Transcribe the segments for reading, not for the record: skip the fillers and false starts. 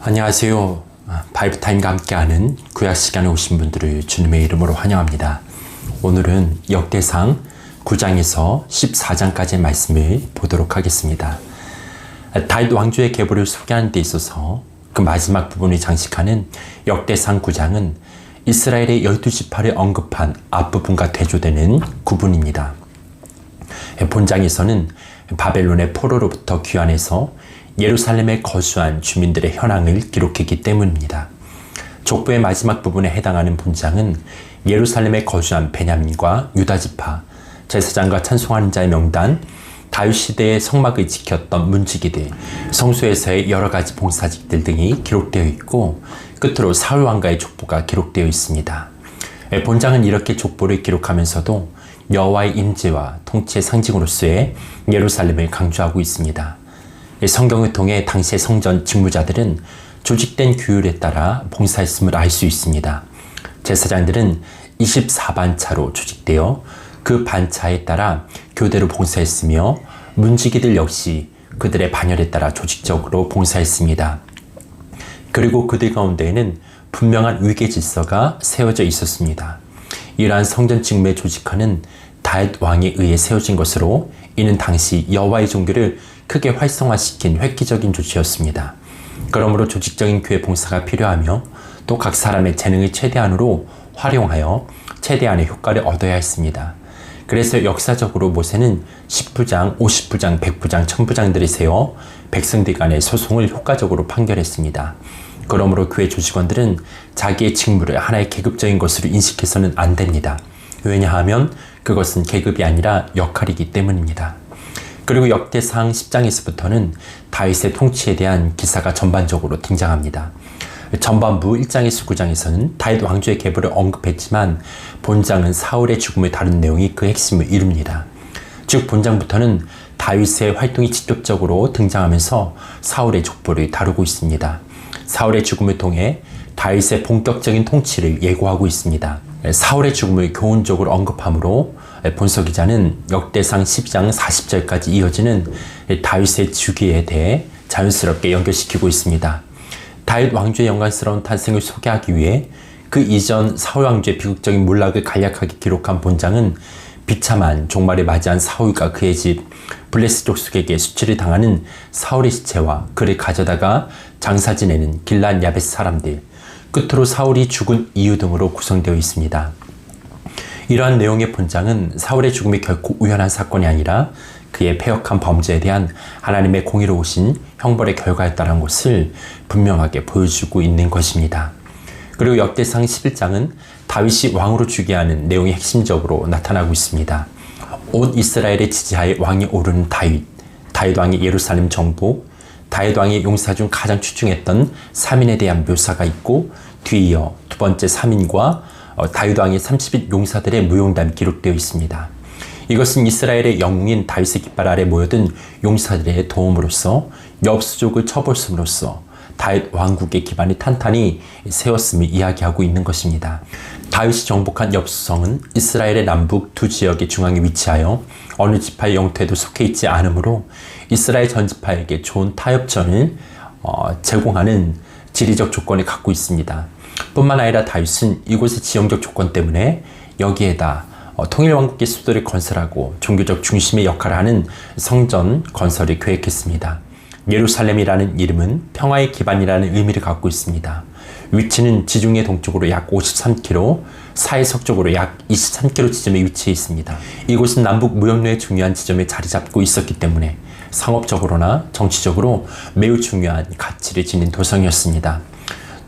안녕하세요. 바이브타임과 함께하는 구약 시간에 오신 분들을 주님의 이름으로 환영합니다. 오늘은 역대상 9장에서 14장까지의 말씀을 보도록 하겠습니다. 다윗 왕조의 계보를 소개하는 데 있어서 그 마지막 부분을 장식하는 역대상 9장은 이스라엘의 12지파를 언급한 앞부분과 대조되는 구분입니다. 본장에서는 바벨론의 포로로부터 귀환해서 예루살렘에 거주한 주민들의 현황을 기록했기 때문입니다. 족보의 마지막 부분에 해당하는 본장은 예루살렘에 거주한 베냐민과 유다지파, 제사장과 찬송하는 자의 명단, 다윗 시대의 성막을 지켰던 문지기들, 성소에서의 여러 가지 봉사직들 등이 기록되어 있고 끝으로 사울 왕가의 족보가 기록되어 있습니다. 본장은 이렇게 족보를 기록하면서도 여호와의 임재와 통치의 상징으로서의 예루살렘을 강조하고 있습니다. 성경을 통해 당시의 성전 직무자들은 조직된 규율에 따라 봉사했음을 알 수 있습니다. 제사장들은 24반차로 조직되어 그 반차에 따라 교대로 봉사했으며 문지기들 역시 그들의 반열에 따라 조직적으로 봉사했습니다. 그리고 그들 가운데에는 분명한 위계 질서가 세워져 있었습니다. 이러한 성전 직무의 조직화는 다윗 왕에 의해 세워진 것으로 이는 당시 여호와의 종교를 크게 활성화시킨 획기적인 조치였습니다. 그러므로 조직적인 교회 봉사가 필요하며 또 각 사람의 재능을 최대한으로 활용하여 최대한의 효과를 얻어야 했습니다. 그래서 역사적으로 모세는 10부장, 50부장, 100부장, 1000부장들을 세워 백성들 간의 소송을 효과적으로 판결했습니다. 그러므로 교회 조직원들은 자기의 직무를 하나의 계급적인 것으로 인식해서는 안 됩니다. 왜냐하면 그것은 계급이 아니라 역할이기 때문입니다. 그리고 역대상 10장에서부터는 다윗의 통치에 대한 기사가 전반적으로 등장합니다. 전반부 1장에서 9장에서는 다윗 왕조의 계보를 언급했지만 본장은 사울의 죽음을 다룬 내용이 그 핵심을 이룹니다. 즉 본장부터는 다윗의 활동이 직접적으로 등장하면서 사울의 족보를 다루고 있습니다. 사울의 죽음을 통해 다윗의 본격적인 통치를 예고하고 있습니다. 사울의 죽음을 교훈적으로 언급하므로 본서 기자는 역대상 12장 40절까지 이어지는 다윗의 주기에 대해 자연스럽게 연결시키고 있습니다. 다윗 왕조의 영광스러운 탄생을 소개하기 위해 그 이전 사울 왕조의 비극적인 몰락을 간략하게 기록한 본장은 비참한 종말을 맞이한 사울과 그의 집 블레스 족속에게 수치를 당하는 사울의 시체와 그를 가져다가 장사 지내는 길앗 야베스 사람들, 끝으로 사울이 죽은 이유 등으로 구성되어 있습니다. 이러한 내용의 본장은 사울의 죽음이 결코 우연한 사건이 아니라 그의 패역한 범죄에 대한 하나님의 공의로우신 형벌의 결과였다는 것을 분명하게 보여주고 있는 것입니다. 그리고 역대상 11장은 다윗이 왕으로 주게 하는 내용이 핵심적으로 나타나고 있습니다. 온 이스라엘의 지지하에 왕이 오르는 다윗 왕의 예루살렘 정복, 다윗 왕의 용사 중 가장 출중했던 3인에 대한 묘사가 있고 뒤이어 두 번째 3인과 다윗 왕의 30인 용사들의 무용담이 기록되어 있습니다. 이것은 이스라엘의 영웅인 다윗의 깃발 아래 모여든 용사들의 도움으로써 엽수족을 쳐볼음으로써 다윗 왕국의 기반이 탄탄히 세웠음을 이야기하고 있는 것입니다. 다윗이 정복한 엽수성은 이스라엘의 남북 두 지역의 중앙에 위치하여 어느 지파의 영토에도 속해 있지 않으므로 이스라엘 전 지파에게 좋은 타협전을 제공하는 지리적 조건을 갖고 있습니다. 뿐만 아니라 다윗은 이곳의 지형적 조건 때문에 여기에다 통일왕국의 수도를 건설하고 종교적 중심의 역할을 하는 성전 건설을 계획했습니다. 예루살렘이라는 이름은 평화의 기반이라는 의미를 갖고 있습니다. 위치는 지중해 동쪽으로 약 53km, 사해 서쪽으로 약 23km 지점에 위치해 있습니다. 이곳은 남북 무역로의 중요한 지점에 자리 잡고 있었기 때문에 상업적으로나 정치적으로 매우 중요한 가치를 지닌 도성이었습니다.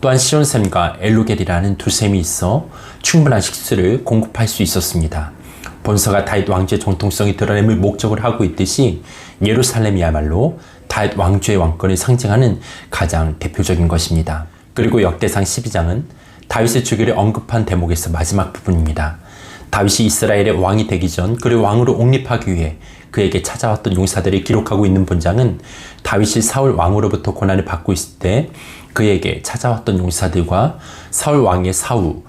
또한 시온샘과 엘루겔이라는 두 샘이 있어 충분한 식수를 공급할 수 있었습니다. 본서가 다윗 왕조의 정통성이 드러냄을 목적으로 하고 있듯이 예루살렘이야말로 다윗 왕조의 왕권을 상징하는 가장 대표적인 것입니다. 그리고 역대상 12장은 다윗의 주기를 언급한 대목에서 마지막 부분입니다. 다윗이 이스라엘의 왕이 되기 전 그를 왕으로 옹립하기 위해 그에게 찾아왔던 용사들을 기록하고 있는 본장은 다윗이 사울 왕으로부터 고난을 받고 있을 때 그에게 찾아왔던 용사들과 사울 왕의 사후,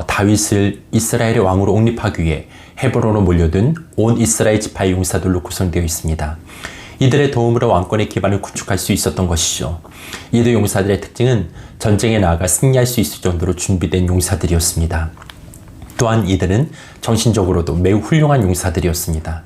다윗을 이스라엘의 왕으로 옹립하기 위해 헤브론으로 몰려든 온 이스라엘 지파의 용사들로 구성되어 있습니다. 이들의 도움으로 왕권의 기반을 구축할 수 있었던 것이죠. 이들 용사들의 특징은 전쟁에 나아가 승리할 수 있을 정도로 준비된 용사들이었습니다. 또한 이들은 정신적으로도 매우 훌륭한 용사들이었습니다.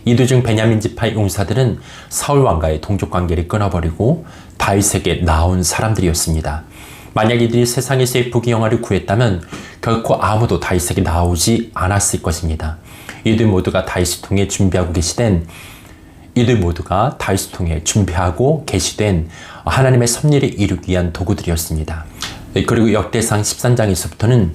이들 중 베냐민 지파의 용사들은 사울 왕과의 동족 관계를 끊어버리고 다윗에게 나온 사람들이었습니다. 만약 이들이 세상에서의 부귀영화를 구했다면 결코 아무도 다윗에게 나오지 않았을 것입니다. 이들 모두가 다윗을 통해 준비하고 계시된 하나님의 섭리를 이루기 위한 도구들이었습니다. 그리고 역대상 13장에서부터는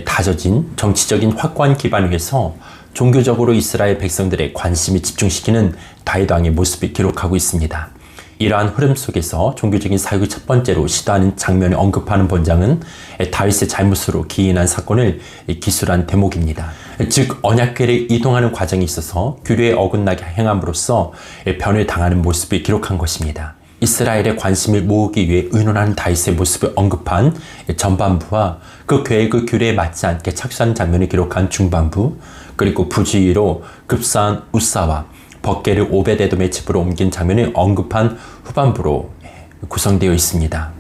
다져진 정치적인 확고한 기반 위에서 종교적으로 이스라엘 백성들의 관심을 집중시키는 다윗 왕의 모습을 기록하고 있습니다. 이러한 흐름 속에서 종교적인 사역을 첫 번째로 시도하는 장면을 언급하는 본장은 다윗의 잘못으로 기인한 사건을 기술한 대목입니다. 즉 언약궤를 이동하는 과정에 있어서 규례에 어긋나게 행함으로써 변을 당하는 모습을 기록한 것입니다. 이스라엘의 관심을 모으기 위해 의논하는 다윗의 모습을 언급한 전반부와 그 계획의 규례에 맞지 않게 착수한 장면을 기록한 중반부, 그리고 부주의로 급사한 우사와 법궤를 오베데돔의 집으로 옮긴 장면을 언급한 후반부로 구성되어 있습니다.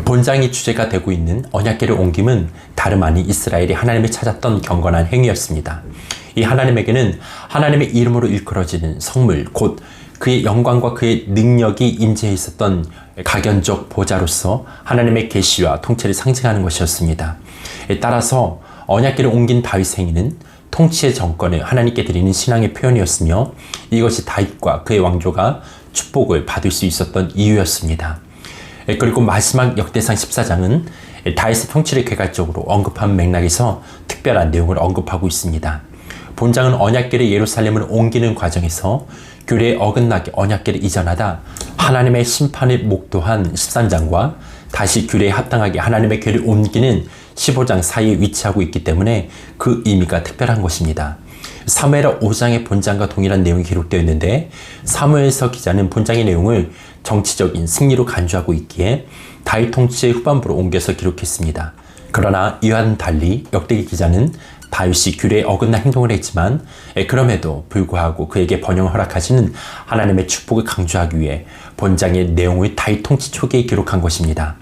본장이 주제가 되고 있는 언약궤를 옮김은 다름 아닌 이스라엘이 하나님을 찾았던 경건한 행위였습니다. 이 하나님에게는 하나님의 이름으로 일컬어지는 성물, 곧 그의 영광과 그의 능력이 임재해 있었던 가견적 보좌로서 하나님의 계시와 통치를 상징하는 것이었습니다. 따라서 언약궤를 옮긴 다윗 행위는 통치의 정권을 하나님께 드리는 신앙의 표현이었으며 이것이 다윗과 그의 왕조가 축복을 받을 수 있었던 이유였습니다. 그리고 마지막 역대상 14장은 다윗의 통치를 개괄적으로 언급한 맥락에서 특별한 내용을 언급하고 있습니다. 본장은 언약궤를 예루살렘으로 옮기는 과정에서 규례에 어긋나게 언약궤를 이전하다 하나님의 심판을 목도한 13장과 다시 규례에 합당하게 하나님의 궤를 옮기는 15장 사이에 위치하고 있기 때문에 그 의미가 특별한 것입니다. 사무엘하 5장의 본장과 동일한 내용이 기록되어 있는데 사무엘서 기자는 본장의 내용을 정치적인 승리로 간주하고 있기에 다윗 통치의 후반부로 옮겨서 기록했습니다. 그러나 이와는 달리 역대기 기자는 다윗이 규례에 어긋난 행동을 했지만 그럼에도 불구하고 그에게 번영을 허락하시는 하나님의 축복을 강조하기 위해 본장의 내용을 다윗 통치 초기에 기록한 것입니다.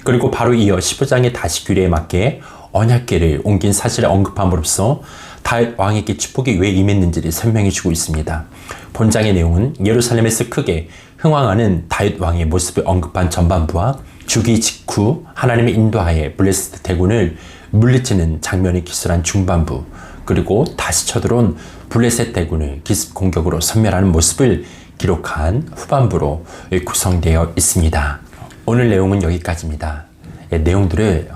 그리고 바로 이어 15장의 다시 규례에 맞게 언약궤를 옮긴 사실을 언급함으로써 다윗 왕에게 축복이 왜 임했는지를 설명해 주고 있습니다. 본장의 내용은 예루살렘에서 크게 흥왕하는 다윗 왕의 모습을 언급한 전반부와 주기 직후 하나님의 인도하에 블레셋 대군을 물리치는 장면을 기술한 중반부, 그리고 다시 쳐들어온 블레셋 대군을 기습 공격으로 섬멸하는 모습을 기록한 후반부로 구성되어 있습니다. 오늘 내용은 여기까지입니다. 내용들을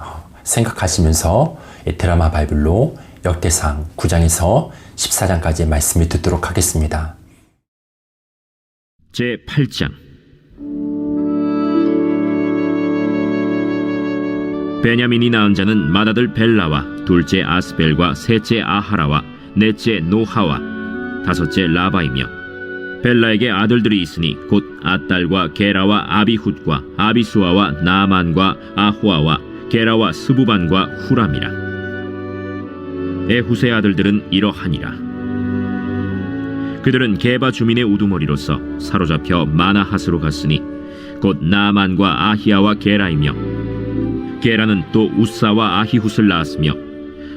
생각하시면서 드라마 바이블로 역대상 9장에서 14장까지의 말씀을 듣도록 하겠습니다. 제8장 베냐민이 낳은 자는 맏아들 벨라와 둘째 아스벨과 셋째 아하라와 넷째 노하와 다섯째 라바이며 벨라에게 아들들이 있으니 곧 아딸과 게라와 아비훗과 아비수아와 나만과 아호아와 게라와 스부반과 후람이라. 에훗의 아들들은 이러하니라. 그들은 게바 주민의 우두머리로서 사로잡혀 마나핫으로 갔으니 곧 나만과 아히야와 게라이며 게라는 또 우사와 아히훗을 낳았으며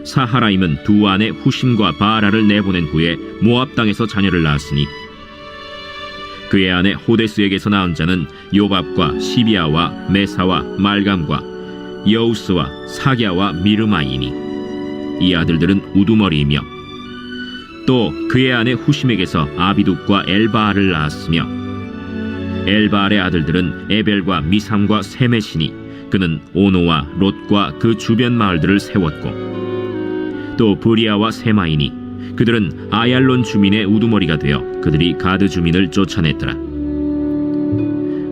사하라임은 두 아내 후심과 바라를 내보낸 후에 모압 땅에서 자녀를 낳았으니 그의 아내 호데스에게서 낳은 자는 요밥과 시비아와 메사와 말감과 여우스와 사갸와 미르마이니 이 아들들은 우두머리이며 또 그의 아내 후심에게서 아비둑과 엘바알을 낳았으며 엘바알의 아들들은 에벨과 미삼과 세메시니 그는 오노와 롯과 그 주변 마을들을 세웠고 또 브리아와 세마이니 그들은 아얄론 주민의 우두머리가 되어 그들이 가드 주민을 쫓아냈더라.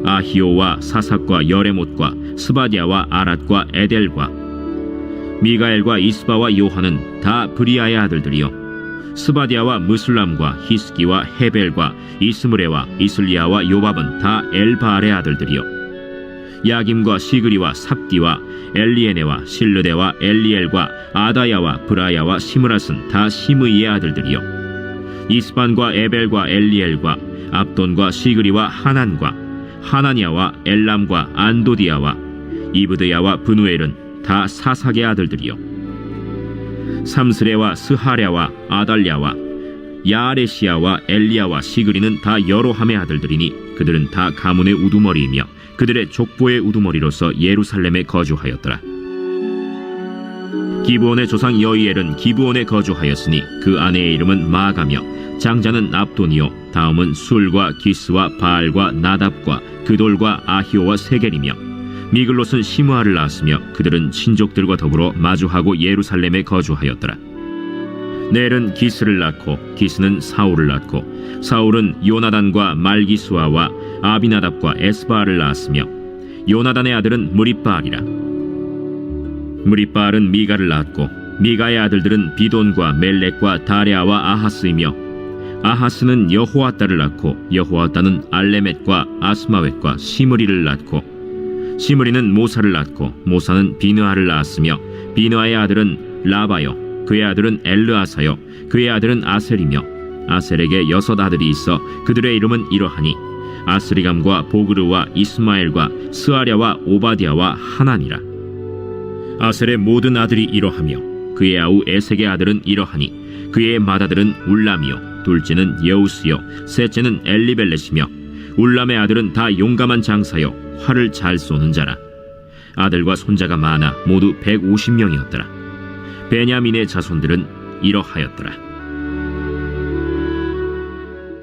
아히오와 사삭과 여레못과 스바디아와 아랏과 에델과 미가엘과 이스바와 요한은 다 브리아의 아들들이요 스바디아와 무슬람과 히스기와 헤벨과 이스므레와 이슬리아와 요밥은 다 엘바알의 아들들이요 야김과 시그리와 삽디와 엘리에네와 실르데와 엘리엘과 아다야와 브라야와 시므랏은 다 시므이의 아들들이요 이스반과 에벨과 엘리엘과 압돈과 시그리와 하난과 하나니아와 엘람과 안도디아와 이브드야와 브누엘은 다 사삭의 아들들이요 삼스레와 스하랴와 아달랴와 야아레시아와 엘리야와 시그리는 다 여로함의 아들들이니 그들은 다 가문의 우두머리이며 그들의 족보의 우두머리로서 예루살렘에 거주하였더라. 기브온의 조상 여이엘은 기브온에 거주하였으니 그 아내의 이름은 마가며 장자는 압돈이요 다음은 술과 기스와 바알과 나답과 그돌과 아히오와 세겔이며 미글롯은 시므아를 낳았으며 그들은 친족들과 더불어 마주하고 예루살렘에 거주하였더라. 넬은 기스를 낳고 기스는 사울을 낳고 사울은 요나단과 말기수아와 아비나답과 에스바알을 낳았으며 요나단의 아들은 무리바알이라. 무리바알은 미가를 낳았고 미가의 아들들은 비돈과 멜렉과 다레아와 아하스이며 아하스는 여호아따를 낳고 여호아따는 알레멧과 아스마웻과 시므리를 낳고 시므리는 모사를 낳고 모사는 비느하를 낳았으며 비느하의 아들은 라바요 그의 아들은 엘르아사요 그의 아들은 아셀이며 아셀에게 6 아들이 있어 그들의 이름은 이러하니 아스리감과 보그르와 이스마엘과 스아랴와 오바디아와 하나니라. 아셀의 모든 아들이 이러하며 그의 아우 에색의 아들은 이러하니 그의 맏아들은 울람이요 둘째는 여우스요 셋째는 엘리벨렛이며 울람의 아들은 다 용감한 장사요 활을 잘 쏘는 자라. 아들과 손자가 많아 모두 150명이었더라. 베냐민의 자손들은 이러하였더라.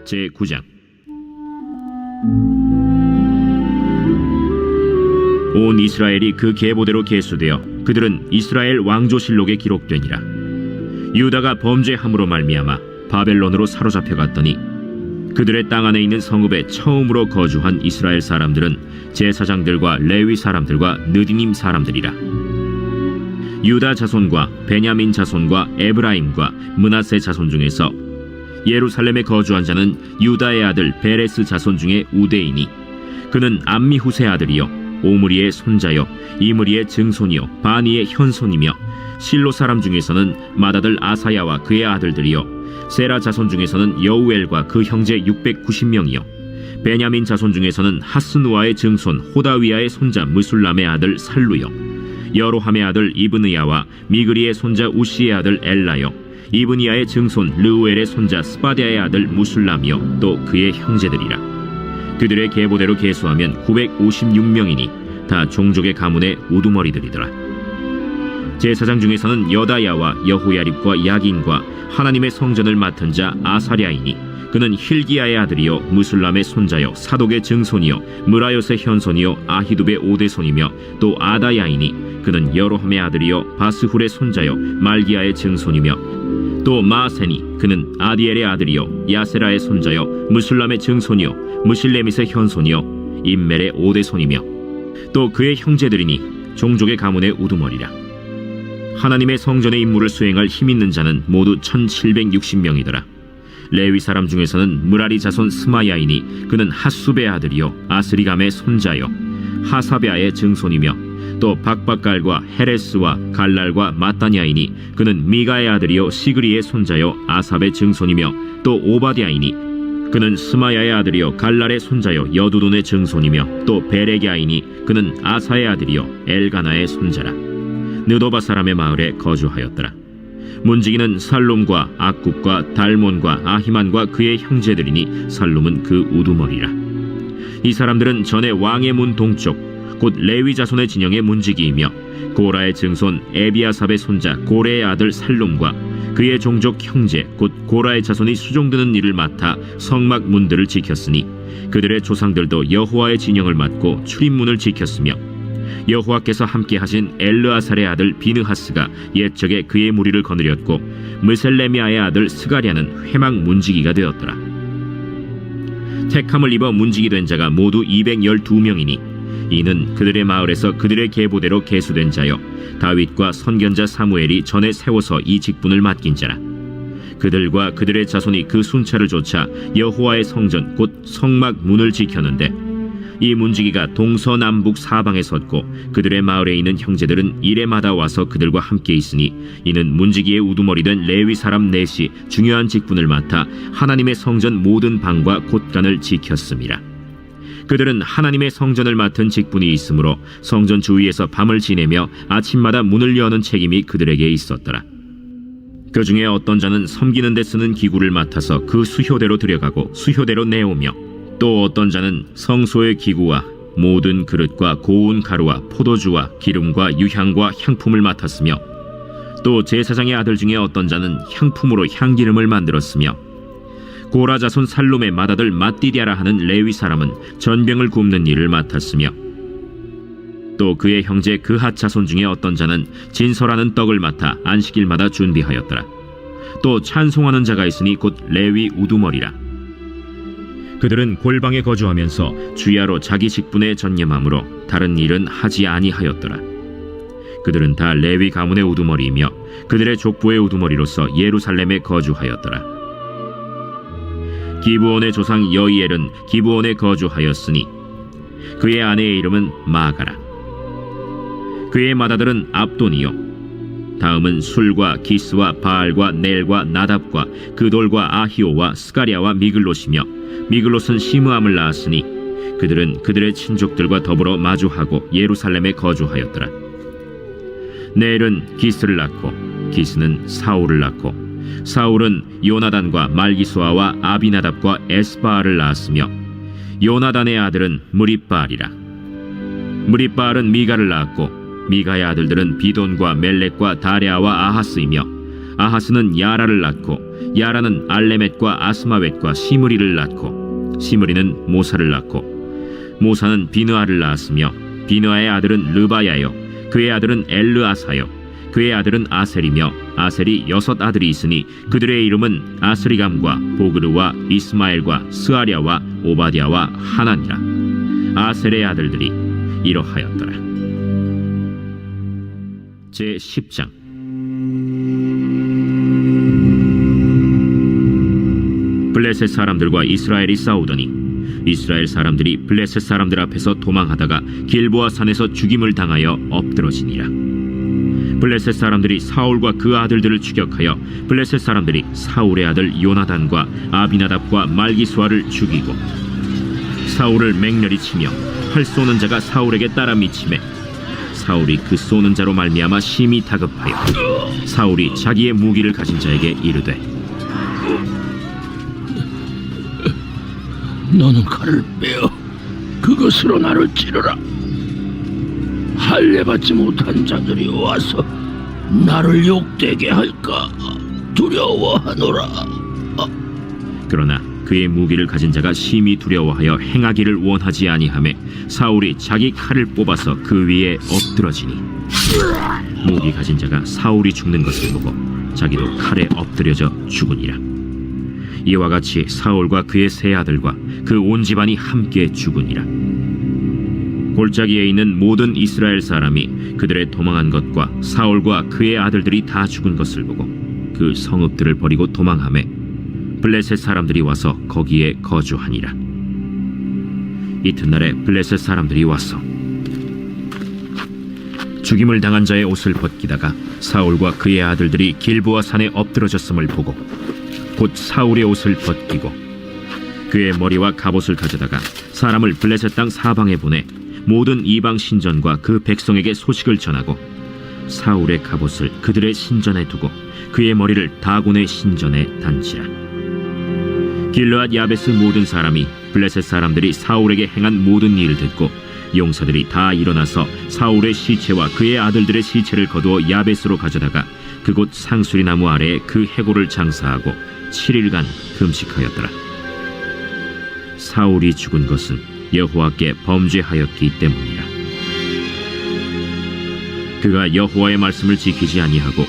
제9장. 온 이스라엘이 그 계보대로 계수되어 그들은 이스라엘 왕조실록에 기록되니라. 유다가 범죄함으로 말미암아 바벨론으로 사로잡혀 갔더니 그들의 땅 안에 있는 성읍에 처음으로 거주한 이스라엘 사람들은 제사장들과 레위 사람들과 느디님 사람들이라. 유다 자손과 베냐민 자손과 에브라임과 므낫세 자손 중에서 예루살렘에 거주한 자는 유다의 아들 베레스 자손 중에 우대이니 그는 암미후세 아들이요 오므리의 손자요 이므리의 증손이요 바니의 현손이며 실로 사람 중에서는 맏아들 아사야와 그의 아들들이요 세라 자손 중에서는 여우엘과 그 형제 690명이요 베냐민 자손 중에서는 하스누아의 증손 호다위아의 손자 무술람의 아들 살루요 여로함의 아들 이브느야와 미그리의 손자 우시의 아들 엘라요 이브니야의 증손 르우엘의 손자 스바디아의 아들 무술람이요 또 그의 형제들이라. 그들의 계보대로 계수하면 956명이니 다 종족의 가문의 우두머리들이더라. 제사장 중에서는 여다야와 여호야립과 야긴과 하나님의 성전을 맡은 자 아사랴이니 그는 힐기야의 아들이요 무술람의 손자요 사독의 증손이요 무라요스의 현손이요 아히두베의 오대손이며 또 아다야이니 그는 여로함의 아들이요 바스훌의 손자요 말기야의 증손이며 또 마세니 그는 아디엘의 아들이요 야세라의 손자요 무술람의 증손이요 무실레밋의 현손이요 임멜의 오대손이며 또 그의 형제들이니 종족의 가문의 우두머리라. 하나님의 성전의 임무를 수행할 힘있는 자는 모두 1760명이더라. 레위 사람 중에서는 무라리 자손 스마야이니 그는 핫수베의 아들이요 아스리감의 손자요 하사베아의 증손이며 또 박박갈과 헤레스와 갈랄과 마따냐이니 그는 미가의 아들이요 시그리의 손자요 아삽의 증손이며 또 오바디아이니 그는 스마야의 아들이요 갈랄의 손자요 여두돈의 증손이며 또 베레게아이니 그는 아사의 아들이요 엘가나의 손자라. 느도바 사람의 마을에 거주하였더라. 문지기는 살룸과 악굽과 달몬과 아히만과 그의 형제들이니 살룸은 그 우두머리라. 이 사람들은 전에 왕의 문 동쪽 곧 레위 자손의 진영의 문지기이며 고라의 증손 에비아삽의 손자 고레의 아들 살룸과 그의 종족 형제 곧 고라의 자손이 수종드는 일을 맡아 성막 문들을 지켰으니 그들의 조상들도 여호와의 진영을 맡고 출입문을 지켰으며 여호와께서 함께 하신 엘르아살의 아들 비느하스가 옛적에 그의 무리를 거느렸고 무셀레미아의 아들 스가랴는 회막 문지기가 되었더라. 택함을 입어 문지기 된 자가 모두 212명이니 이는 그들의 마을에서 그들의 계보대로 계수된 자요 다윗과 선견자 사무엘이 전에 세워서 이 직분을 맡긴 자라. 그들과 그들의 자손이 그 순찰을 좇아 여호와의 성전 곧 성막 문을 지켰는데 이 문지기가 동서남북 사방에 섰고 그들의 마을에 있는 형제들은 이레마다 와서 그들과 함께 있으니 이는 문지기의 우두머리 된 레위 사람 넷이 중요한 직분을 맡아 하나님의 성전 모든 방과 곳간을 지켰음이라. 그들은 하나님의 성전을 맡은 직분이 있으므로 성전 주위에서 밤을 지내며 아침마다 문을 여는 책임이 그들에게 있었더라. 그 중에 어떤 자는 섬기는 데 쓰는 기구를 맡아서 그 수효대로 들여가고 수효대로 내오며, 또 어떤 자는 성소의 기구와 모든 그릇과 고운 가루와 포도주와 기름과 유향과 향품을 맡았으며, 또 제사장의 아들 중에 어떤 자는 향품으로 향기름을 만들었으며, 고라 자손 살룸의 맏아들 맏디디아라 하는 레위 사람은 전병을 굽는 일을 맡았으며, 또 그의 형제 그핫 자손 중에 어떤 자는 진설하는 떡을 맡아 안식일마다 준비하였더라. 또 찬송하는 자가 있으니 곧 레위 우두머리라. 그들은 골방에 거주하면서 주야로 자기 직분에 전념하므로 다른 일은 하지 아니하였더라. 그들은 다 레위 가문의 우두머리이며 그들의 족보의 우두머리로서 예루살렘에 거주하였더라. 기브온의 조상 여이엘은 기브온에 거주하였으니 그의 아내의 이름은 마가라. 그의 맏아들은 압돈이요, 다음은 술과 기스와 바알과 넬과 나답과 그돌과 아히오와 스가랴와 미글롯이며, 미글롯은 시므암을 낳았으니 그들은 그들의 친족들과 더불어 마주하고 예루살렘에 거주하였더라. 넬은 기스를 낳고 기스는 사울을 낳고 사울은 요나단과 말기수아와 아비나답과 에스바알을 낳았으며, 요나단의 아들은 무립바알이라. 무립바알은 미가를 낳았고 미가의 아들들은 비돈과 멜렉과 다레아와 아하스이며, 아하스는 야라를 낳고 야라는 알레멧과 아스마웻과 시므리를 낳고 시므리는 모사를 낳고 모사는 비느아를 낳았으며, 비느아의 아들은 르바야요, 그의 아들은 엘르아사요, 그의 아들은 아셀이며, 아셀이 6 아들이 있으니 그들의 이름은 아스리감과 보그르와 이스마엘과 스아랴와 오바댜와 하나니라. 아셀의 아들들이 이러하였더라. 제10장. 블레셋 사람들과 이스라엘이 싸우더니 이스라엘 사람들이 블레셋 사람들 앞에서 도망하다가 길보아 산에서 죽임을 당하여 엎드러지니라. 블레셋 사람들이 사울과 그 아들들을 추격하여 블레셋 사람들이 사울의 아들 요나단과 아비나답과 말기수아를 죽이고, 사울을 맹렬히 치며 활 쏘는 자가 사울에게 따라 미치매 사울이 그 쏘는 자로 말미암아 심히 다급하여 사울이 자기의 무기를 가진 자에게 이르되, 너는 칼을 빼어 그것으로 나를 찌르라. 할례 받지 못한 자들이 와서 나를 욕되게 할까 두려워하노라. 그러나 그의 무기를 가진 자가 심히 두려워하여 행하기를 원하지 아니하매 사울이 자기 칼을 뽑아서 그 위에 엎드러지니, 무기 가진 자가 사울이 죽는 것을 보고 자기도 칼에 엎드려져 죽으니라. 이와 같이 사울과 그의 세 아들과 그 온 집안이 함께 죽으니라. 골짜기에 있는 모든 이스라엘 사람이 그들의 도망한 것과 사울과 그의 아들들이 다 죽은 것을 보고 그 성읍들을 버리고 도망하매 블레셋 사람들이 와서 거기에 거주하니라. 이튿날에 블레셋 사람들이 와서 죽임을 당한 자의 옷을 벗기다가 사울과 그의 아들들이 길보아 산에 엎드러졌음을 보고 곧 사울의 옷을 벗기고 그의 머리와 갑옷을 가져다가 사람을 블레셋 땅 사방에 보내 모든 이방 신전과 그 백성에게 소식을 전하고 사울의 갑옷을 그들의 신전에 두고 그의 머리를 다곤의 신전에 단치라. 길르앗 야베스 모든 사람이 블레셋 사람들이 사울에게 행한 모든 일을 듣고 용사들이 다 일어나서 사울의 시체와 그의 아들들의 시체를 거두어 야베스로 가져다가 그곳 상수리 나무 아래에 그 해골을 장사하고 7일간 금식하였더라. 사울이 죽은 것은 여호와께 범죄하였기 때문이라. 그가 여호와의 말씀을 지키지 아니하고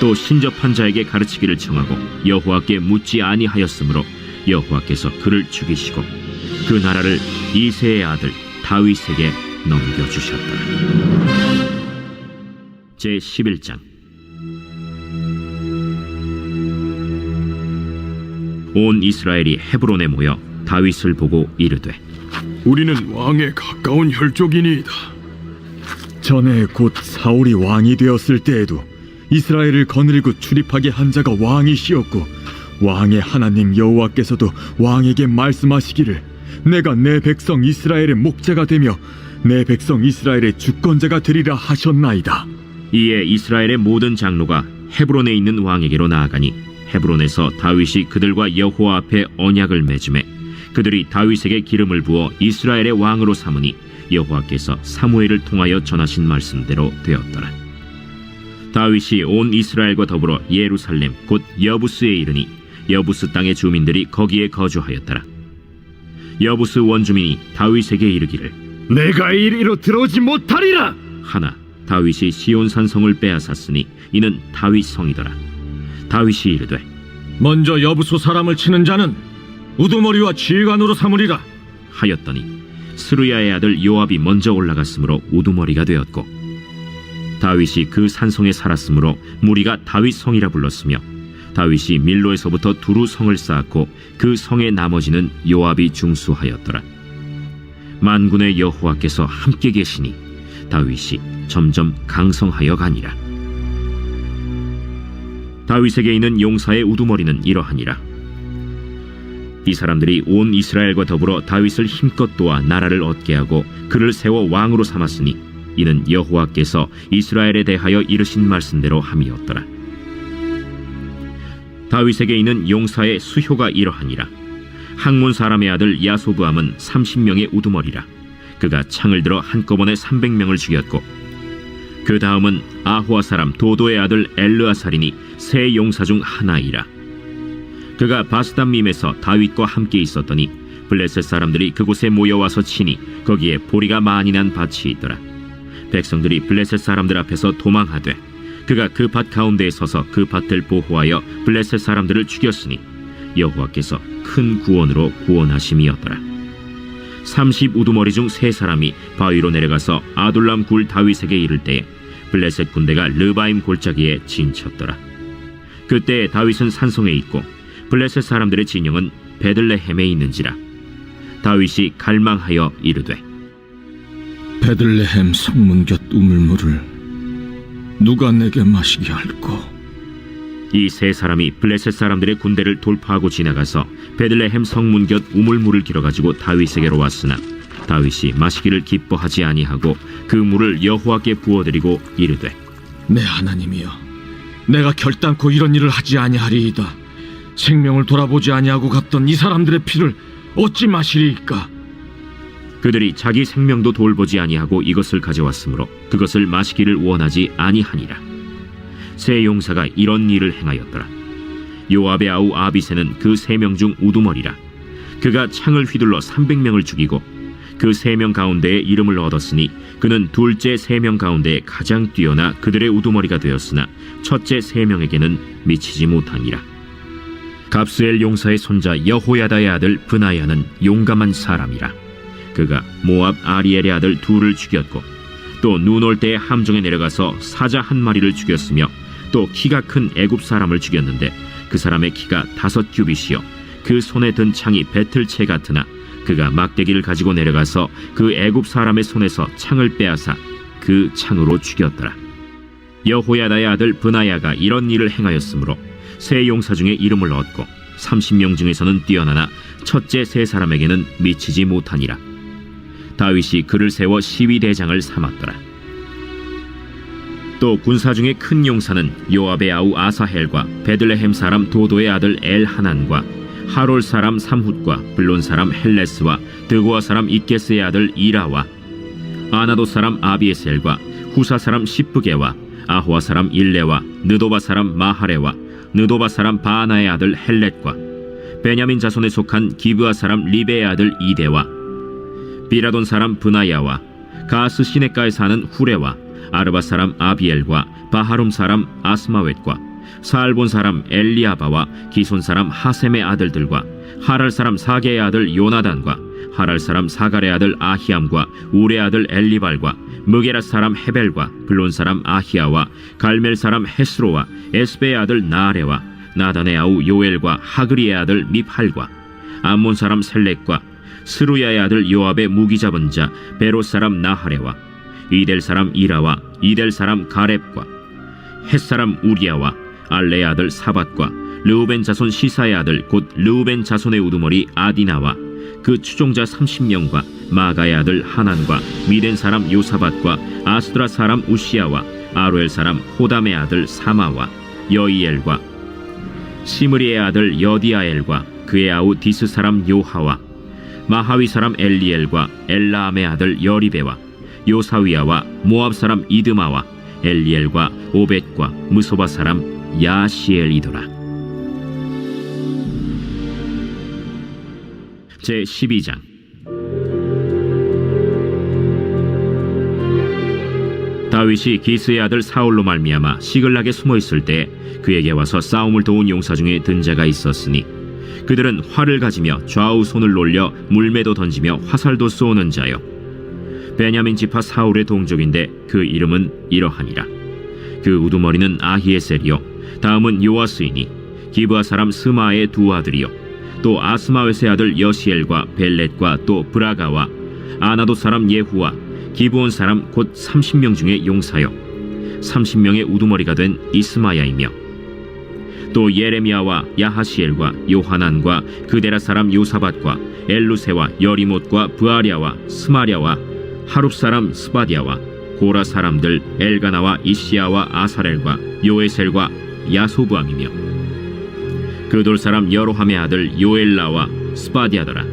또 신접한 자에게 가르치기를 청하고 여호와께 묻지 아니하였으므로 여호와께서 그를 죽이시고 그 나라를 이새의 아들 다윗에게 넘겨주셨더라. 제11장. 온 이스라엘이 헤브론에 모여 다윗을 보고 이르되, 우리는 왕에 가까운 혈족이니이다. 전에 곧 사울이 왕이 되었을 때에도 이스라엘을 거느리고 출입하게 한 자가 왕이시었고 왕의 하나님 여호와께서도 왕에게 말씀하시기를 내가 내 백성 이스라엘의 목자가 되며 내 백성 이스라엘의 주권자가 되리라 하셨나이다. 이에 이스라엘의 모든 장로가 헤브론에 있는 왕에게로 나아가니 헤브론에서 다윗이 그들과 여호와 앞에 언약을 맺음에 그들이 다윗에게 기름을 부어 이스라엘의 왕으로 삼으니 여호와께서 사무엘을 통하여 전하신 말씀대로 되었더라. 다윗이 온 이스라엘과 더불어 예루살렘 곧 여부스에 이르니 여부스 땅의 주민들이 거기에 거주하였더라. 여부스 원주민이 다윗에게 이르기를 내가 이리로 들어오지 못하리라. 하나 다윗이 시온 산성을 빼앗았으니 이는 다윗 성이더라. 다윗이 이르되 먼저 여부수 사람을 치는 자는 우두머리와 지휘관으로 삼으리라 하였더니 스루야의 아들 요압이 먼저 올라갔으므로 우두머리가 되었고 다윗이 그 산성에 살았으므로 무리가 다윗 성이라 불렀으며 다윗이 밀로에서부터 두루 성을 쌓았고 그 성의 나머지는 요압이 중수하였더라. 만군의 여호와께서 함께 계시니 다윗이 점점 강성하여 가니라. 다윗에게 있는 용사의 우두머리는 이러하니라. 이 사람들이 온 이스라엘과 더불어 다윗을 힘껏 도와 나라를 얻게 하고 그를 세워 왕으로 삼았으니 이는 여호와께서 이스라엘에 대하여 이르신 말씀대로 함이었더라. 다윗에게 있는 용사의 수효가 이러하니라. 학문 사람의 아들 야소브암은 30명의 우두머리라. 그가 창을 들어 한꺼번에 300명을 죽였고 그 다음은 아호아 사람 도도의 아들 엘르아살이니 세 용사 중 하나이라. 그가 바스담밈에서 다윗과 함께 있었더니 블레셋 사람들이 그곳에 모여와서 치니 거기에 보리가 많이 난 밭이 있더라. 백성들이 블레셋 사람들 앞에서 도망하되 그가 그 밭 가운데에 서서 그 밭을 보호하여 블레셋 사람들을 죽였으니 여호와께서 큰 구원으로 구원하심이었더라. 30 우두머리 중 세 사람이 바위로 내려가서 아둘람 굴 다윗에게 이를 때에 블레셋 군대가 르바임 골짜기에 진쳤더라. 그때 다윗은 산성에 있고 블레셋 사람들의 진영은 베들레헴에 있는지라. 다윗이 갈망하여 이르되 베들레헴 성문 곁 우물물을 누가 내게 마시게 할꼬. 이 세 사람이 블레셋 사람들의 군대를 돌파하고 지나가서 베들레헴 성문 곁 우물물을 길어가지고 다윗에게로 왔으나 다윗이 마시기를 기뻐하지 아니하고 그 물을 여호와께 부어드리고 이르되 내 하나님이여, 내가 결단코 이런 일을 하지 아니하리이다. 생명을 돌아보지 아니하고 갔던 이 사람들의 피를 어찌 마시리이까. 그들이 자기 생명도 돌보지 아니하고 이것을 가져왔으므로 그것을 마시기를 원하지 아니하니라. 세 용사가 이런 일을 행하였더라. 요압의 아우 아비새는 그 3명 중 우두머리라. 그가 창을 휘둘러 300명을 죽이고 그 3명 가운데에 이름을 얻었으니 그는 둘째 3명 가운데 가장 뛰어나 그들의 우두머리가 되었으나 첫째 3명에게는 미치지 못하니라. 갑스엘 용사의 손자 여호야다의 아들 브나야는 용감한 사람이라. 그가 모압 아리엘의 아들 둘을 죽였고 또 눈 올 때에 함정에 내려가서 사자 한 마리를 죽였으며 또 키가 큰 애굽 사람을 죽였는데 그 사람의 키가 5규빗이요 그 손에 든 창이 배틀채 같으나 그가 막대기를 가지고 내려가서 그 애굽 사람의 손에서 창을 빼앗아 그 창으로 죽였더라. 여호야다의 아들 브나야가 이런 일을 행하였으므로 세 용사 중에 이름을 얻고 30명 중에서는 뛰어나나 첫째 세 사람에게는 미치지 못하니라. 다윗이 그를 세워 시위대장을 삼았더라. 또 군사 중에 큰 용사는 요압의 아우 아사헬과 베들레헴 사람 도도의 아들 엘하난과 하롤 사람 삼훗과 블론 사람 헬레스와 드고아 사람 이게스의 아들 이라와 아나도 사람 아비에셀과 후사 사람 시프게와 아호아 사람 일레와 느도바 사람 마하레와 느도바 사람 바나의 아들 헬렛과 베냐민 자손에 속한 기브아 사람 리베의 아들 이데와 비라돈 사람 브나야와 가스 시내가에 사는 후레와 아르바 사람 아비엘과 바하룸 사람 아스마웻과 사알본 사람 엘리아바와 기손 사람 하셈의 아들들과 하랄 사람 사게의 아들 요나단과 하랄 사람 사갈의 아들 아히암과 우레 아들 엘리발과 무게라 사람 헤벨과 블론 사람 아히야와 갈멜 사람 헤스로와 에스베의 아들 나아레와 나단의 아우 요엘과 하그리의 아들 미팔과 암몬 사람 셀렉과 스루야의 아들 요압의 무기 잡은 자 베롯 사람 나하레와 이델 사람 이라와 이델 사람 가렙과 헷 사람 우리야와 알레의 아들 사밧과 르우벤 자손 시사의 아들 곧 르우벤 자손의 우두머리 아디나와 그 추종자 30명과 마가의 아들 하난과 미덴 사람 요사밧과 아스드라 사람 우시야와 아로엘 사람 호담의 아들 사마와 여이엘과 시므리의 아들 여디아엘과 그의 아우 디스 사람 요하와 마하위 사람 엘리엘과 엘라암의 아들 여리베와 요사위야와 모압 사람 이드마와 엘리엘과 오벳과 무소바 사람 야시엘이더라. 제12장. 다윗이 기스의 아들 사울로 말미암아 시글락에 숨어 있을 때 그에게 와서 싸움을 도운 용사 중에 든 자가 있었으니 그들은 활을 가지며 좌우 손을 놀려 물매도 던지며 화살도 쏘는 자요 베냐민 지파 사울의 동족인데 그 이름은 이러하니라. 그 우두머리는 아히에셀이요 다음은 요아스이니 기브아 사람 스마의 두 아들이요 또 아스마웨스의 아들 여시엘과 벨렛과 또 브라가와 아나도 사람 예후와 기브온 사람 곧 30명 중에 용사요 30명의 우두머리가 된 이스마야이며 또 예레미야와 야하시엘과 요하난과 그데라 사람 요사밧과 엘루세와 여리못과 브아랴와 스마랴와 하룹 사람 스바디아와 고라 사람들 엘가나와 이시야와 아사렐과 요에셀과 야소부암이며 그돌 사람 여로함의 아들 요엘라와 스바디아더라.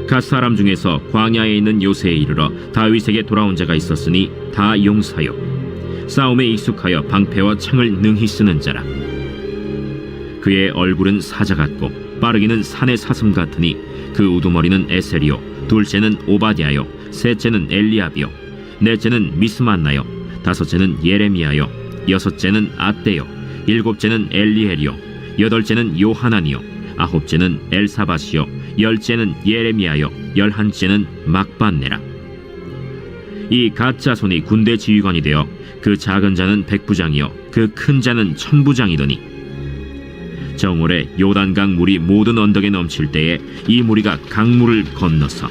갓 사람 중에서 광야에 있는 요새에 이르러 다윗에게 돌아온 자가 있었으니 다 용사요 싸움에 익숙하여 방패와 창을 능히 쓰는 자라. 그의 얼굴은 사자 같고 빠르기는 산의 사슴 같으니 그 우두머리는 에셀이요 둘째는 오바댜요 셋째는 엘리압이요 넷째는 미스만나요 다섯째는 예레미야요 여섯째는 앗대요 일곱째는 엘리엘이요 여덟째는 요하난이요 아홉째는 엘사밧이요 열째는 예레미야요 열한째는 막반네라. 이 갓 자손이 군대 지휘관이 되어 그 작은 자는 백부장이요 그 큰 자는 천부장이더니 정월에 요단강 물이 모든 언덕에 넘칠 때에 이 무리가 강물을 건너서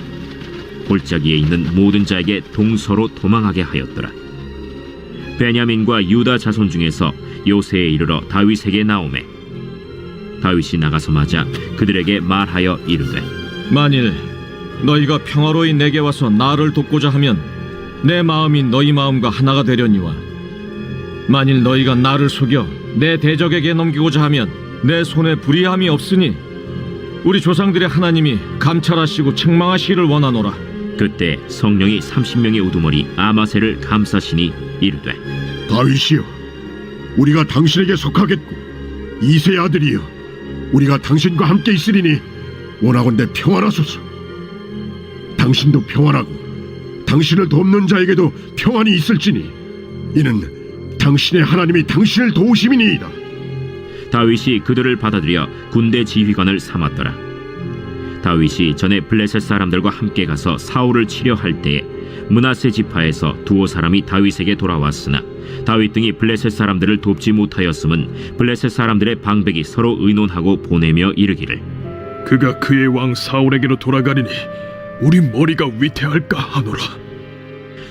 골짜기에 있는 모든 자에게 동서로 도망하게 하였더라. 베냐민과 유다 자손 중에서 요새에 이르러 다윗에게 나오매 다윗이 나가서 맞아 그들에게 말하여 이르되 만일 너희가 평화로이 내게 와서 나를 돕고자 하면 내 마음이 너희 마음과 하나가 되려니와 만일 너희가 나를 속여 내 대적에게 넘기고자 하면 내 손에 불의함이 없으니 우리 조상들의 하나님이 감찰하시고 책망하시기를 원하노라. 그때 성령이 30명의 우두머리 아마셀을 감싸시니 이르되 다윗이여, 우리가 당신에게 속하겠고 이새의 아들이여, 우리가 당신과 함께 있으리니 원하건대 평안하소서. 당신도 평안하고 당신을 돕는 자에게도 평안이 있을지니 이는 당신의 하나님이 당신을 도우심이니이다. 다윗이 그들을 받아들여 군대 지휘관을 삼았더라. 다윗이 전에 블레셋 사람들과 함께 가서 사울을 치려 할 때에 므낫세 지파에서 두어 사람이 다윗에게 돌아왔으나 다윗 등이 블레셋 사람들을 돕지 못하였음은 블레셋 사람들의 방백이 서로 의논하고 보내며 이르기를 그가 그의 왕 사울에게로 돌아가리니 우리 머리가 위태할까 하노라.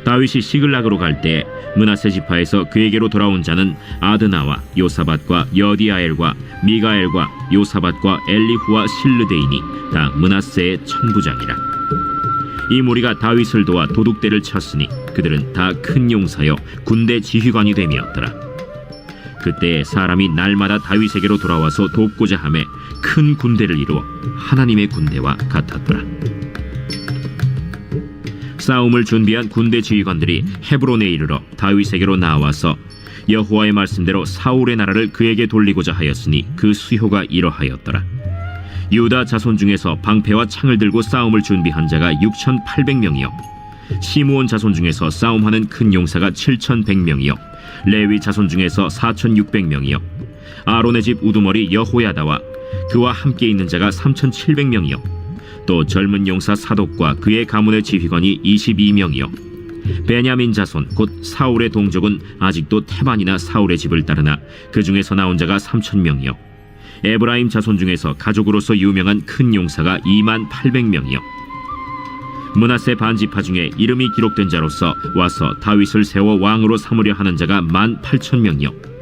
다윗이 시글락으로 갈 때 므낫세 지파에서 그에게로 돌아온 자는 아드나와 요사밧과 여디아엘과 미가엘과 요사밧과 엘리후와 실르데이니 다 므낫세의 천부장이라. 이 무리가 다윗을 도와 도둑대를 쳤으니 그들은 다 큰 용사여 군대 지휘관이 됨이었더라. 그때 사람이 날마다 다윗에게로 돌아와서 돕고자 하매 큰 군대를 이루어 하나님의 군대와 같았더라. 싸움을 준비한 군대 지휘관들이 헤브론에 이르러 다윗에게로 나와서 여호와의 말씀대로 사울의 나라를 그에게 돌리고자 하였으니 그 수효가 이러하였더라. 유다 자손 중에서 방패와 창을 들고 싸움을 준비한 자가 6,800명이요 시므온 자손 중에서 싸움하는 큰 용사가 7,100명이요 레위 자손 중에서 4,600명이요 아론의 집 우두머리 여호야다와 그와 함께 있는 자가 3,700명이요 또 젊은 용사 사독과 그의 가문의 지휘관이 22명이요 베냐민 자손 곧 사울의 동족은 아직도 테반이나 사울의 집을 따르나 그 중에서 나온 자가 3,000명이요 에브라임 자손 중에서 가족으로서 유명한 큰 용사가 28,000명이요 므낫세 반지파 중에 이름이 기록된 자로서 와서 다윗을 세워 왕으로 삼으려 하는 자가 18,000명이요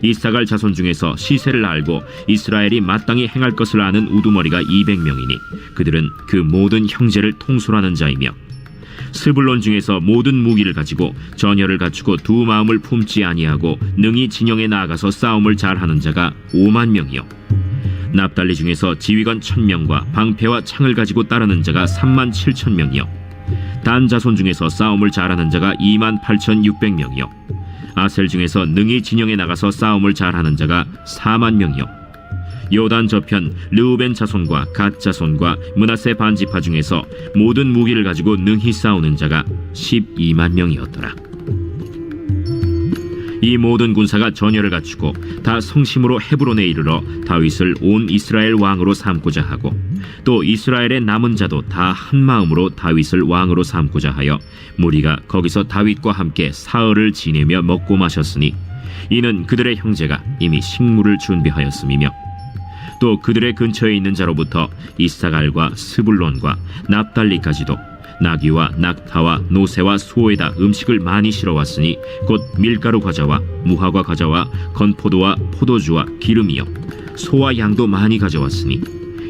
이사갈 자손 중에서 시세를 알고 이스라엘이 마땅히 행할 것을 아는 우두머리가 200명이니 그들은 그 모든 형제를 통솔하는 자이며 스불론 중에서 모든 무기를 가지고 전열을 갖추고 두 마음을 품지 아니하고 능히 진영에 나아가서 싸움을 잘하는 자가 50,000명이요 납달리 중에서 지휘관 1,000명과 방패와 창을 가지고 따르는 자가 37,000명이요 단 자손 중에서 싸움을 잘하는 자가 28,600명이요 아셀 중에서 능히 진영에 나가서 싸움을 잘하는 자가 40,000명이요 요단 저편 르우벤 자손과 갓 자손과 므낫세 반지파 중에서 모든 무기를 가지고 능히 싸우는 자가 120,000명이었더라. 이 모든 군사가 전열을 갖추고 다 성심으로 헤브론에 이르러 다윗을 온 이스라엘 왕으로 삼고자 하고 또 이스라엘의 남은 자도 다 한 마음으로 다윗을 왕으로 삼고자 하여 무리가 거기서 다윗과 함께 사흘을 지내며 먹고 마셨으니 이는 그들의 형제가 이미 식물을 준비하였음이며 또 그들의 근처에 있는 자로부터 이사갈과 스불론과 납달리까지도 나귀와 낙타와 노새와 소에다 음식을 많이 실어왔으니 곧 밀가루 과자와 무화과 과자와 건포도와 포도주와 기름이요 소와 양도 많이 가져왔으니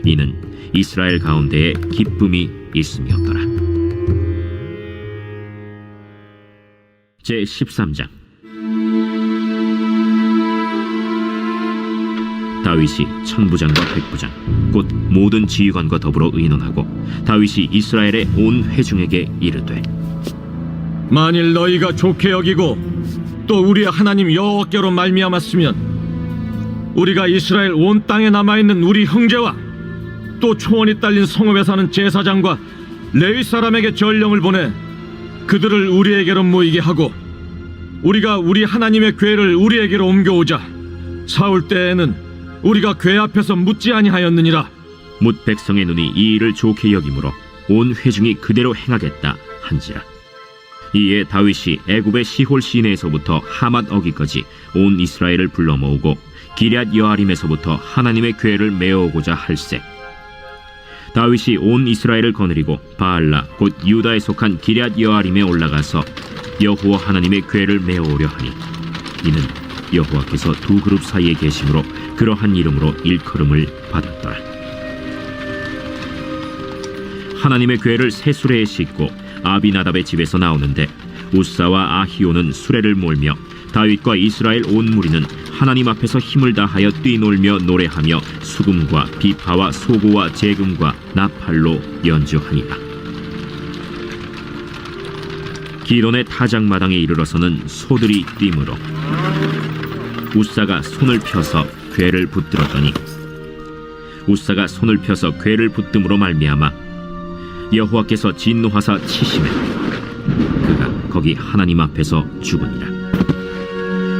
이는 이스라엘 가운데에 기쁨이 있음이었더라. 제13장 다윗이 천부장과 백부장 곧 모든 지휘관과 더불어 의논하고 다윗이 이스라엘의 온 회중에게 이르되 만일 너희가 좋게 여기고 또 우리의 하나님 여호와께로 말미암았으면 우리가 이스라엘 온 땅에 남아있는 우리 형제와 또 초원이 딸린 성읍에 사는 제사장과 레위 사람에게 전령을 보내 그들을 우리에게로 모이게 하고 우리가 우리 하나님의 궤를 우리에게로 옮겨오자. 사울 때에는 우리가 궤 앞에서 묻지 아니하였느니라. 뭇 백성의 눈이 이 일을 좋게 여김으로 온 회중이 그대로 행하겠다 한지라. 이에 다윗이 애굽의 시홀 시내에서부터 하맛 어기까지 온 이스라엘을 불러 모으고 기럇 여아림에서부터 하나님의 궤를 메어오고자 할세. 다윗이 온 이스라엘을 거느리고 바알라 곧 유다에 속한 기럇 여아림에 올라가서 여호와 하나님의 궤를 메어오려 하니 이는 여호와께서 두 그룹 사이에 계심으로 그러한 이름으로 일컬음을 받았더라. 하나님의 궤를 새 수레에 싣고 아비나답의 집에서 나오는데 우사와 아히오는 수레를 몰며 다윗과 이스라엘 온 무리는 하나님 앞에서 힘을 다하여 뛰놀며 노래하며 수금과 비파와 소고와 재금과 나팔로 연주하니라. 기돈의 타작마당에 이르러서는 소들이 뛰므로 우사가 손을 펴서 궤를 붙들었더니 우사가 손을 펴서 궤를 붙듦으로 말미암아 여호와께서 진노하사 치심에 그가 거기 하나님 앞에서 죽으니라.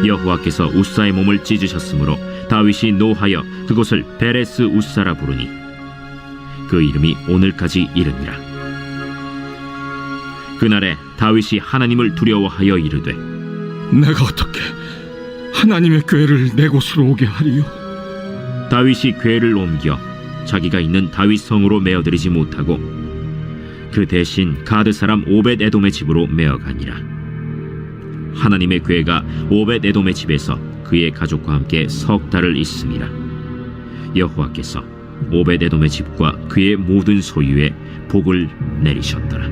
여호와께서 우사의 몸을 찢으셨으므로 다윗이 노하여 그곳을 베레스 우사라 부르니 그 이름이 오늘까지 이르니라. 그날에 다윗이 하나님을 두려워하여 이르되 내가 어떻게 하나님의 궤를 내 곳으로 오게 하리요? 다윗이 궤를 옮겨 자기가 있는 다윗 성으로 메어들이지 못하고 그 대신 가드 사람 오벳 에돔의 집으로 메어가니라. 하나님의 궤가 오벳 에돔의 집에서 그의 가족과 함께 석 달을 있음이라. 여호와께서 오벳 에돔의 집과 그의 모든 소유에 복을 내리셨더라.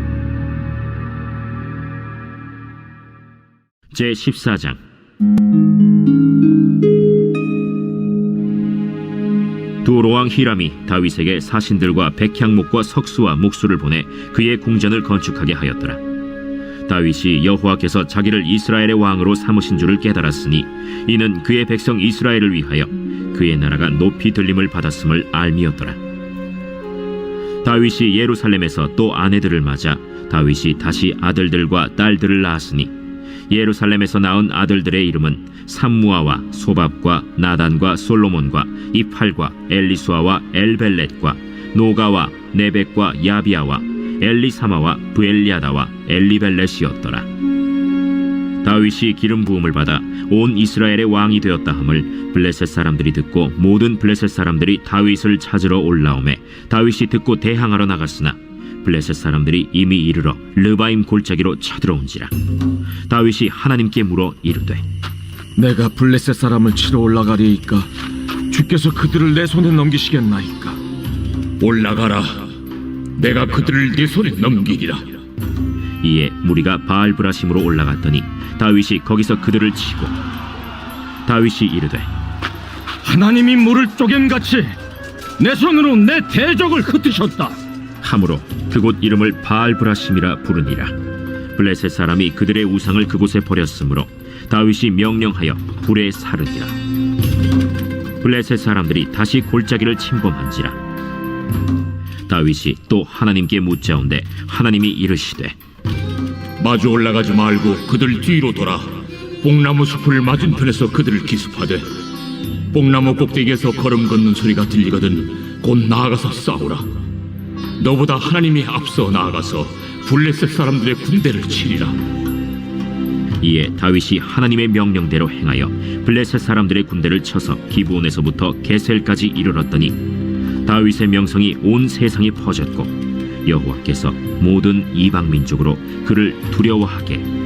제14장 두로왕 히람이 다윗에게 사신들과 백향목과 석수와 목수를 보내 그의 궁전을 건축하게 하였더라. 다윗이 여호와께서 자기를 이스라엘의 왕으로 삼으신 줄을 깨달았으니 이는 그의 백성 이스라엘을 위하여 그의 나라가 높이 들림을 받았음을 알미었더라. 다윗이 예루살렘에서 또 아내들을 맞아 다윗이 다시 아들들과 딸들을 낳았으니 예루살렘에서 낳은 아들들의 이름은 삼무아와 소밥과 나단과 솔로몬과 이팔과 엘리수아와 엘벨렛과 노가와 네벡과 야비아와 엘리사마와 브엘리아다와 엘리벨렛이었더라. 다윗이 기름 부음을 받아 온 이스라엘의 왕이 되었다 함을 블레셋 사람들이 듣고 모든 블레셋 사람들이 다윗을 찾으러 올라오매 다윗이 듣고 대항하러 나갔으나 블레셋 사람들이 이미 이르러 르바임 골짜기로 쳐들어온지라. 다윗이 하나님께 물어 이르되 내가 블레셋 사람을 치러 올라가리이까 주께서 그들을 내 손에 넘기시겠나이까. 올라가라. 내가 그들을 네 손에 넘기리라. 이에 무리가 바알브라심으로 올라갔더니 다윗이 거기서 그들을 치고 다윗이 이르되 하나님이 물을 쪼갬같이 내 손으로 내 대적을 흩으셨다. 함으로 그곳 이름을 바알브라심이라 부르니라. 블레셋 사람이 그들의 우상을 그곳에 버렸으므로 다윗이 명령하여 불에 사르니라. 블레셋 사람들이 다시 골짜기를 침범한지라. 다윗이 또 하나님께 묻자온데 하나님이 이르시되 마주 올라가지 말고 그들 뒤로 돌아 뽕나무 숲을 맞은편에서 그들을 기습하되 뽕나무 꼭대기에서 걸음 걷는 소리가 들리거든 곧 나아가서 싸우라. 너보다 하나님이 앞서 나아가서 블레셋 사람들의 군대를 치리라. 이에 다윗이 하나님의 명령대로 행하여 블레셋 사람들의 군대를 쳐서 기브온에서부터 게셀까지 이르렀더니 다윗의 명성이 온 세상에 퍼졌고 여호와께서 모든 이방 민족으로 그를 두려워하게